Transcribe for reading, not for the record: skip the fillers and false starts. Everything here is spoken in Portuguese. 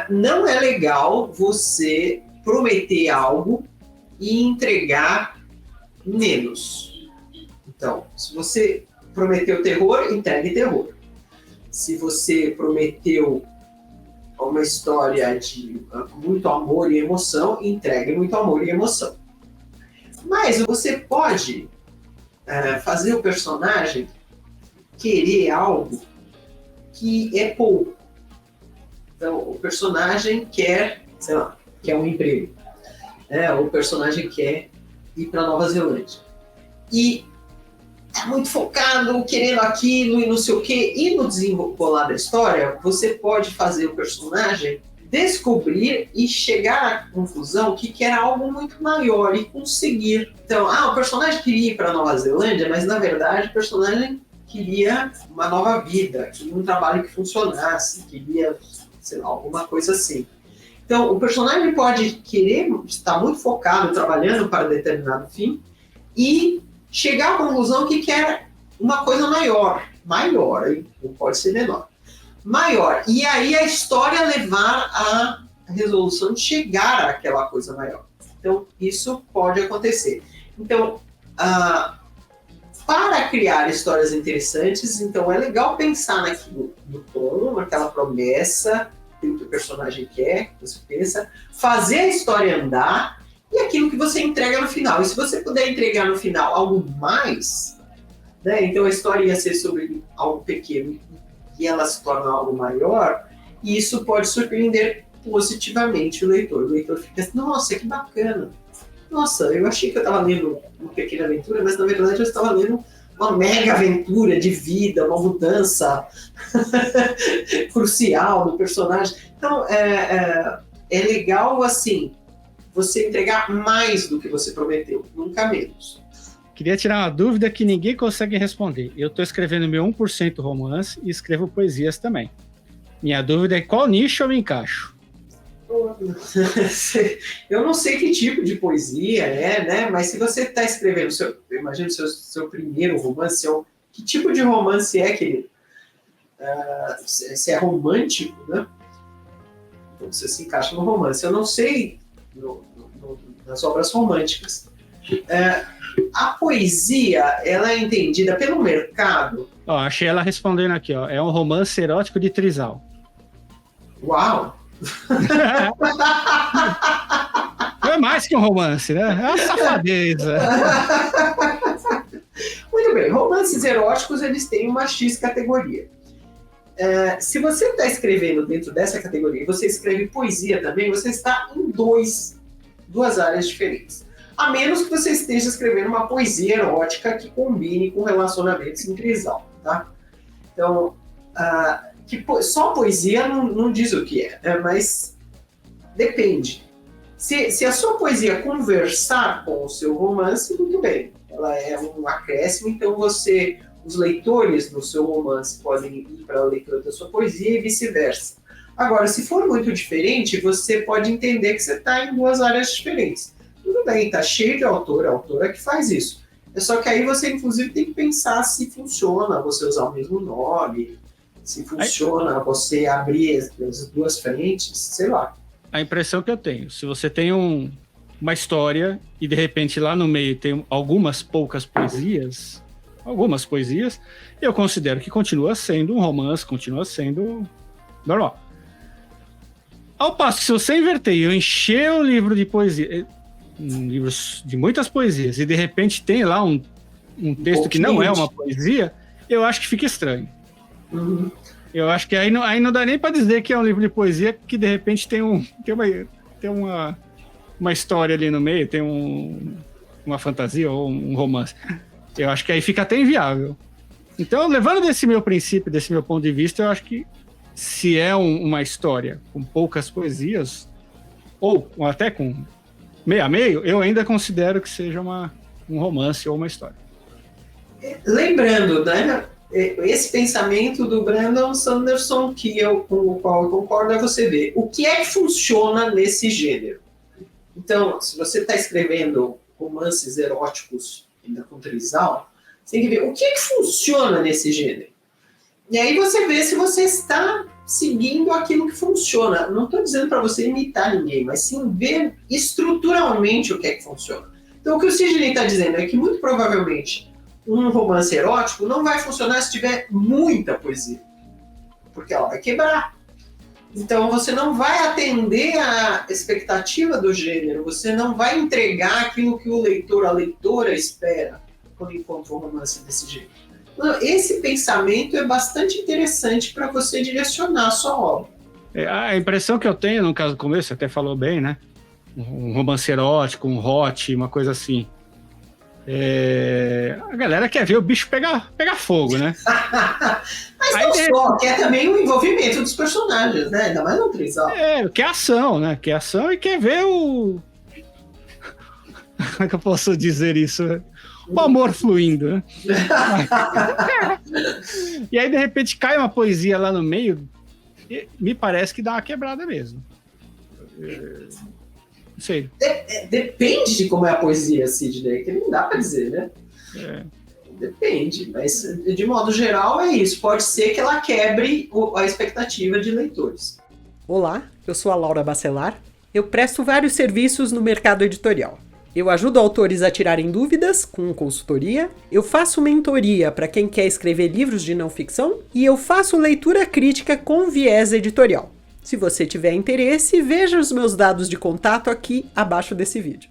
Não é legal você prometer algo e entregar menos. Então, se você prometeu terror, entregue terror. Se você prometeu uma história de muito amor e emoção, entregue muito amor e emoção. Mas você pode fazer o personagem querer algo que é pouco. Então, o personagem quer, sei lá, quer um emprego. O personagem quer ir para Nova Zelândia. E é muito focado, querendo aquilo e não sei o quê. E no desenrolar da história, você pode fazer o personagem descobrir e chegar à conclusão que quer algo muito maior e conseguir. Então, o personagem queria ir para Nova Zelândia, mas na verdade o personagem queria uma nova vida, queria um trabalho que funcionasse, queria, sei lá, alguma coisa assim. Então, o personagem pode querer estar muito focado, trabalhando para determinado fim, e chegar à conclusão que quer uma coisa maior, hein? Não pode ser menor. Maior. E aí a história levar à resolução de chegar àquela coisa maior. Então, isso pode acontecer. Então, para criar histórias interessantes, então é legal pensar naquilo, no tom, naquela promessa, aquilo que o personagem quer, que você pensa, fazer a história andar e aquilo que você entrega no final. E se você puder entregar no final algo mais, né, então a história ia ser sobre algo pequeno e ela se torna algo maior, e isso pode surpreender positivamente o leitor. O leitor fica assim, nossa, que bacana. Nossa, eu achei que eu estava lendo uma pequena aventura, mas na verdade eu estava lendo uma mega aventura de vida, uma mudança crucial do personagem. Então, é legal, assim, você entregar mais do que você prometeu, nunca menos. Queria tirar uma dúvida que ninguém consegue responder. Eu estou escrevendo meu 1% romance e escrevo poesias também. Minha dúvida é qual nicho eu me encaixo? Eu não sei que tipo de poesia é, né? Mas se você está escrevendo, imagina o seu primeiro romance, que tipo de romance é, querido? Se é romântico, né? Então você se encaixa no romance. Eu não sei nas obras românticas. A poesia, ela é entendida pelo mercado. Achei ela respondendo aqui, é um romance erótico de trisal. Uau! É mais que um romance, né? É uma safadeza. Muito bem, romances eróticos, eles têm uma X categoria. Se você está escrevendo dentro dessa categoria e você escreve poesia também, você está em duas áreas diferentes. A menos que você esteja escrevendo uma poesia erótica que combine com relacionamentos em trisal, tá? Então, só poesia não diz o que é, mas depende. Se a sua poesia conversar com o seu romance, muito bem. Ela é um acréscimo, então os leitores do seu romance podem ir para a leitura da sua poesia e vice-versa. Agora, se for muito diferente, você pode entender que você está em duas áreas diferentes. Tudo bem, está cheio de autora que faz isso. É só que aí você, inclusive, tem que pensar se funciona você usar o mesmo nome, se funciona você abrir as duas frentes, sei lá. A impressão que eu tenho, se você tem uma história e de repente lá no meio tem algumas poucas poesias, eu considero que continua sendo um romance, continua sendo normal. Ao passo que se você inverter e eu encher o livro de poesia, livros de muitas poesias, e de repente tem lá um texto que não é uma poesia, eu acho que fica estranho. Uhum. Eu acho que aí não dá nem para dizer que é um livro de poesia que de repente tem uma história ali no meio, tem uma fantasia ou um romance. Eu acho que aí fica até inviável. Então, levando desse meu princípio, desse meu ponto de vista, eu acho que se é uma história com poucas poesias, ou até com meio a meio, eu ainda considero que seja um romance ou uma história. Lembrando, né? Esse pensamento do Brandon Sanderson, com o qual eu concordo, é você ver o que é que funciona nesse gênero. Então, se você está escrevendo romances eróticos ainda com trisal, você tem que ver o que é que funciona nesse gênero. E aí você vê se você está seguindo aquilo que funciona. Não estou dizendo para você imitar ninguém, mas sim ver estruturalmente o que é que funciona. Então, o que o Sidney está dizendo é que, muito provavelmente, um romance erótico não vai funcionar se tiver muita poesia, porque ela vai quebrar. Então, você não vai atender à expectativa do gênero, você não vai entregar aquilo que o leitor, a leitora espera quando encontra um romance desse jeito. Esse pensamento é bastante interessante para você direcionar a sua obra. A impressão que eu tenho, no caso do começo, você até falou bem, né? Um romance erótico, um hot, uma coisa assim. A galera quer ver o bicho pegar fogo, né? Mas aí, não só, quer também o envolvimento dos personagens, né? Ainda mais no trisal. Quer ação, né? Quer ação e quer ver o... Como é que eu posso dizer isso? O amor fluindo, né? E aí, de repente, cai uma poesia lá no meio, e me parece que dá uma quebrada mesmo. Não sei. Depende de como é a poesia, Sidney, que não dá pra dizer, né? Depende, mas de modo geral é isso. Pode ser que ela quebre a expectativa de leitores. Olá, eu sou a Laura Bacelar. Eu presto vários serviços no mercado editorial. Eu ajudo autores a tirarem dúvidas com consultoria, eu faço mentoria para quem quer escrever livros de não ficção e eu faço leitura crítica com viés editorial. Se você tiver interesse, veja os meus dados de contato aqui abaixo desse vídeo.